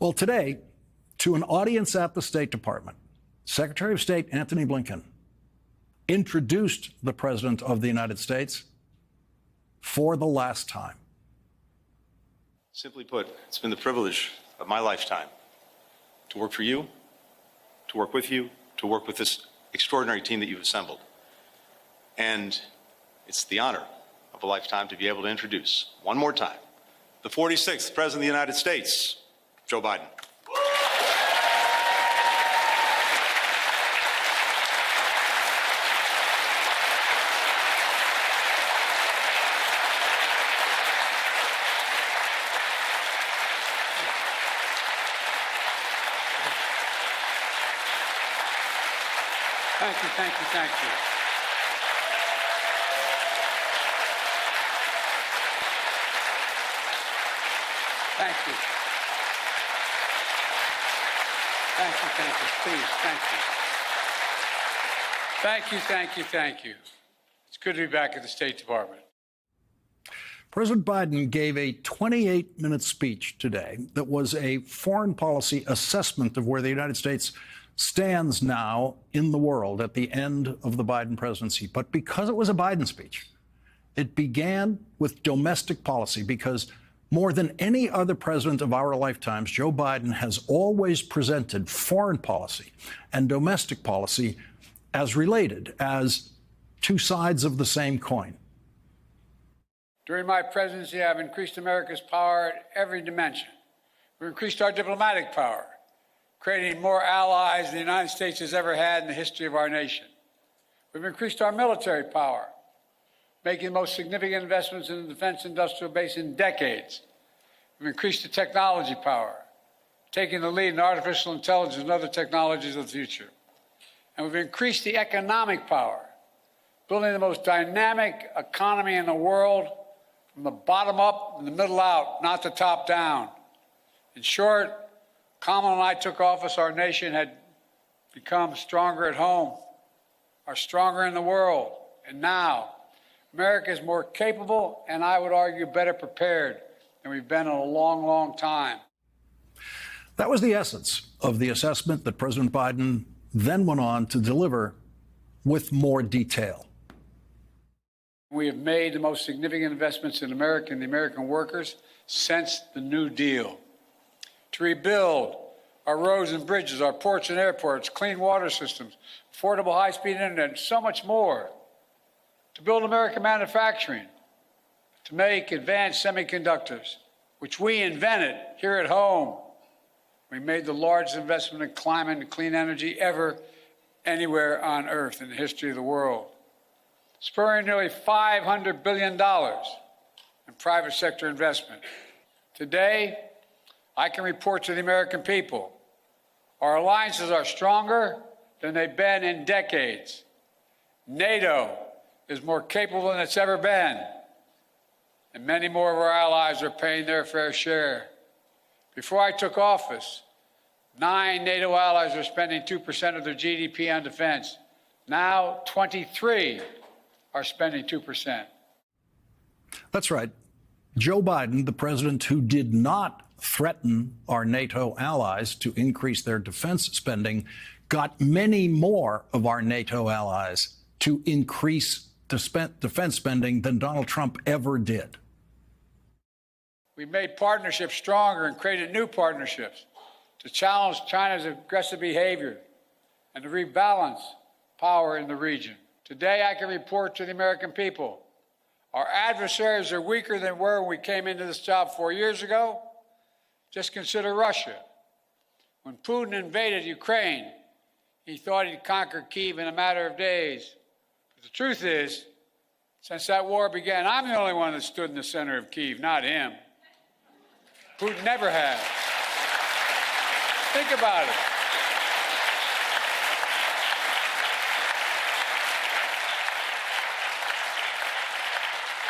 Well, today, to an audience at the State Department, Secretary of State Antony Blinken introduced the President of the United States for the last time. Simply put, it's been the privilege of my lifetime to work for you, to work with you, to work with this extraordinary team that you've assembled. And it's the honor of a lifetime to be able to introduce, one more time, the 46th President of the United States, Joe Biden. Thank you, thank you, thank you. Thank you. Thank you, thank you, please, thank you. Thank you, thank you, thank you. It's good to be back at the State Department. President Biden gave a 28-minute speech today that was a foreign policy assessment of where the United States stands now in the world at the end of the Biden presidency. But because it was a Biden speech, it began with domestic policy, because more than any other president of our lifetimes, Joe Biden has always presented foreign policy and domestic policy as related, as two sides of the same coin. During my presidency, I've increased America's power at every dimension. We've increased our diplomatic power, creating more allies than the United States has ever had in the history of our nation. We've increased our military power, making the most significant investments in the defense industrial base in decades. We've increased the technology power, taking the lead in artificial intelligence and other technologies of the future. And we've increased the economic power, building the most dynamic economy in the world from the bottom up and the middle out, not the top down. In short, Kamala and I took office, our nation had become stronger at home, are stronger in the world. And now, America is more capable and, I would argue, better prepared than we've been in a long, long time. That was the essence of the assessment that President Biden then went on to deliver with more detail. We have made the most significant investments in America and the American workers since the New Deal. To rebuild our roads and bridges, our ports and airports, clean water systems, affordable high-speed internet, and so much more. To build American manufacturing, to make advanced semiconductors, which we invented here at home. We made the largest investment in climate and clean energy ever anywhere on Earth in the history of the world, spurring nearly $500 billion in private sector investment. Today, I can report to the American people, our alliances are stronger than they've been in decades. NATO is more capable than it's ever been, and many more of our allies are paying their fair share. Before I took office, 9 NATO allies were spending 2% of their GDP on defense. Now, 23 are spending 2%. That's right. Joe Biden, the president who did not threaten our NATO allies to increase their defense spending, got many more of our NATO allies to increase defense spending than Donald Trump ever did. We've made partnerships stronger and created new partnerships to challenge China's aggressive behavior and to rebalance power in the region. Today, I can report to the American people, our adversaries are weaker than were when we came into this job 4 years ago. Just consider Russia. When Putin invaded Ukraine, he thought he'd conquer Kyiv in a matter of days. But the truth is, since that war began, I'm the only one that stood in the center of Kyiv, not him. Putin never has. Think about it.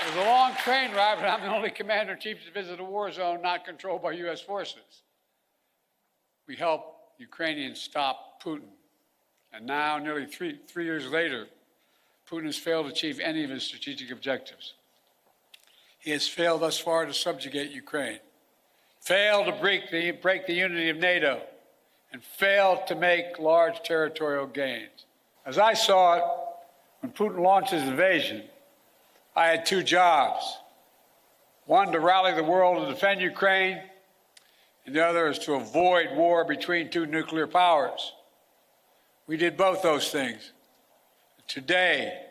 It was a long train ride, but I'm the only commander-in-chief to visit a war zone not controlled by U.S. forces. We helped Ukrainians stop Putin. And now, nearly three years later, Putin has failed to achieve any of his strategic objectives. He has failed thus far to subjugate Ukraine. failed to break the unity of NATO, and failed to make large territorial gains. As I saw it, when Putin launched his invasion, I had two jobs. One, to rally the world to defend Ukraine, and the other is to avoid war between two nuclear powers. We did both those things. Today,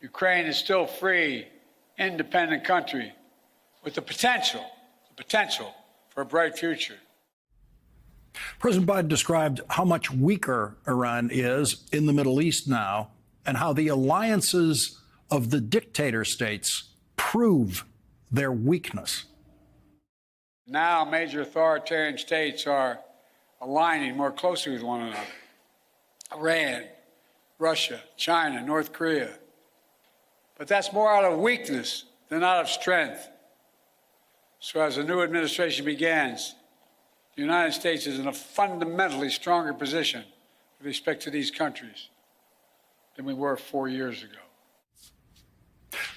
Ukraine is still a free, independent country with the potential for a bright future. President Biden described how much weaker Iran is in the Middle East now and how the alliances of the dictator states prove their weakness. Now, major authoritarian states are aligning more closely with one another. Iran, Russia, China, North Korea. But that's more out of weakness than out of strength. So as the new administration begins, the United States is in a fundamentally stronger position with respect to these countries than we were 4 years ago.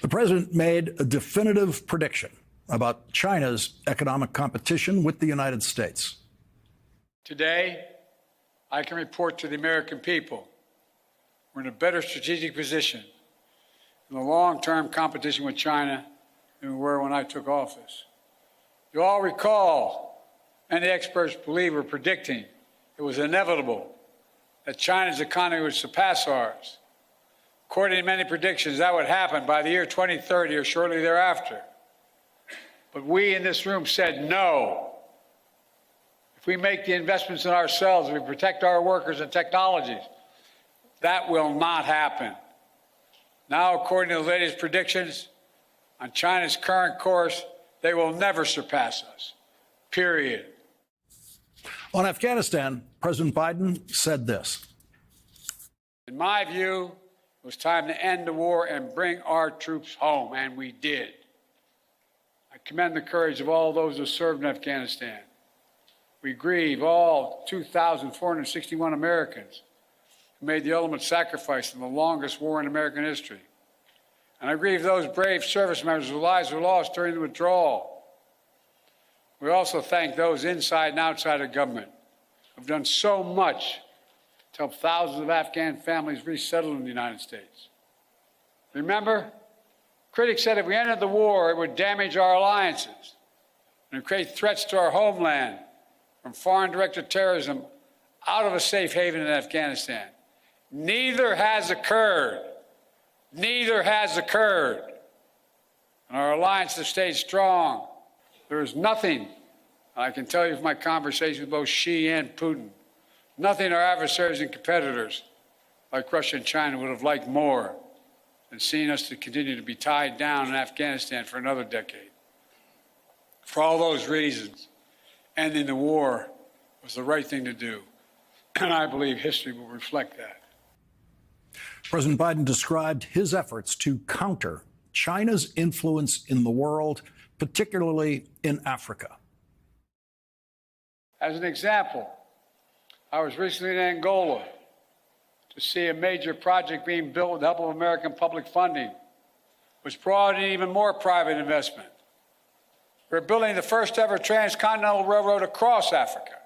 The president made a definitive prediction about China's economic competition with the United States. Today, I can report to the American people we're in a better strategic position in the long-term competition with China than we were when I took office. You all recall, many experts believe were predicting it was inevitable that China's economy would surpass ours. According to many predictions, that would happen by the year 2030 or shortly thereafter. But we in this room said no. If we make the investments in ourselves, if we protect our workers and technologies, that will not happen. Now, according to the latest predictions, on China's current course, they will never surpass us, period. On Afghanistan, President Biden said this. In my view, it was time to end the war and bring our troops home, and we did. I commend the courage of all those who served in Afghanistan. We grieve all 2,461 Americans who made the ultimate sacrifice in the longest war in American history. And I grieve those brave service members whose lives were lost during the withdrawal. We also thank those inside and outside of government who have done so much to help thousands of Afghan families resettle in the United States. Remember, critics said if we ended the war, it would damage our alliances and create threats to our homeland from foreign-directed terrorism out of a safe haven in Afghanistan. Neither has occurred. Neither has occurred. And our alliance has stayed strong. There is nothing, I can tell you from my conversations with both Xi and Putin, nothing our adversaries and competitors like Russia and China would have liked more than seeing us to continue to be tied down in Afghanistan for another decade. For all those reasons, ending the war was the right thing to do. And I believe history will reflect that. President Biden described his efforts to counter China's influence in the world, particularly in Africa. As an example, I was recently in Angola to see a major project being built with the help of American public funding, which brought in even more private investment. We're building the first ever transcontinental railroad across Africa.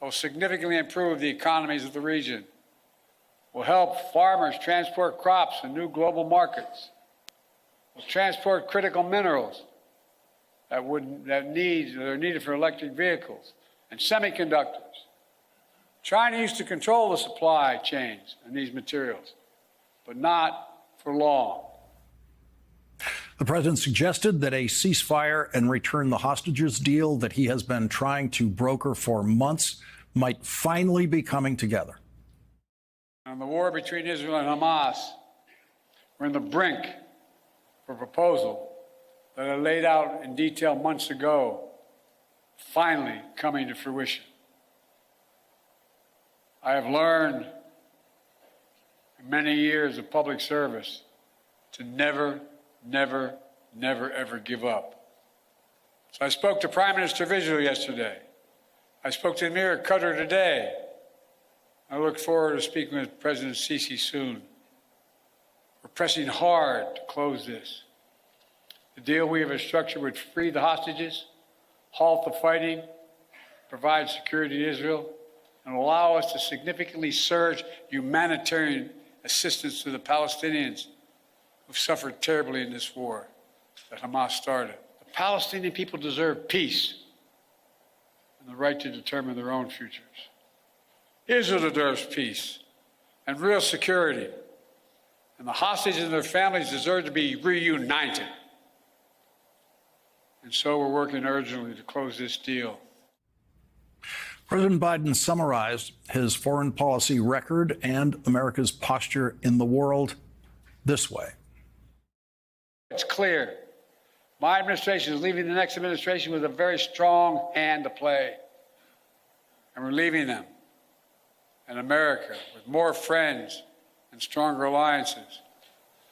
It will significantly improve the economies of the region, will help farmers transport crops in new global markets, will transport critical minerals that are needed for electric vehicles and semiconductors. China used to control the supply chains and these materials, but not for long. The president suggested that a ceasefire and return the hostages deal that he has been trying to broker for months might finally be coming together. On the war between Israel and Hamas, we're on the brink of a proposal that I laid out in detail months ago, finally coming to fruition. I have learned in many years of public service to never, ever give up. So I spoke to Prime Minister of Israel yesterday. I spoke to Emir of Qatar today. I look forward to speaking with President Sisi soon. We're pressing hard to close this. The deal we have structured would free the hostages, halt the fighting, provide security to Israel, and allow us to significantly surge humanitarian assistance to the Palestinians who've suffered terribly in this war that Hamas started. The Palestinian people deserve peace and the right to determine their own futures. Israel deserves peace and real security, and the hostages and their families deserve to be reunited. And so we're working urgently to close this deal. President Biden summarized his foreign policy record and America's posture in the world this way. It's clear. My administration is leaving the next administration with a very strong hand to play. And we're leaving them in America with more friends and stronger alliances,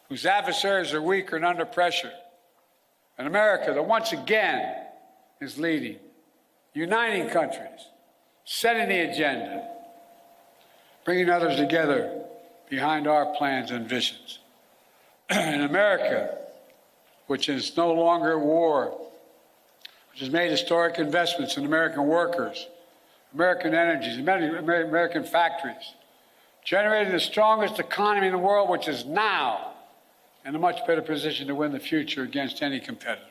whose adversaries are weaker and under pressure. An America that once again is leading, uniting countries, setting the agenda, bringing others together behind our plans and visions. An America which is no longer at war, which has made historic investments in American workers, American energies, American factories, generating the strongest economy in the world, which is now in a much better position to win the future against any competitor.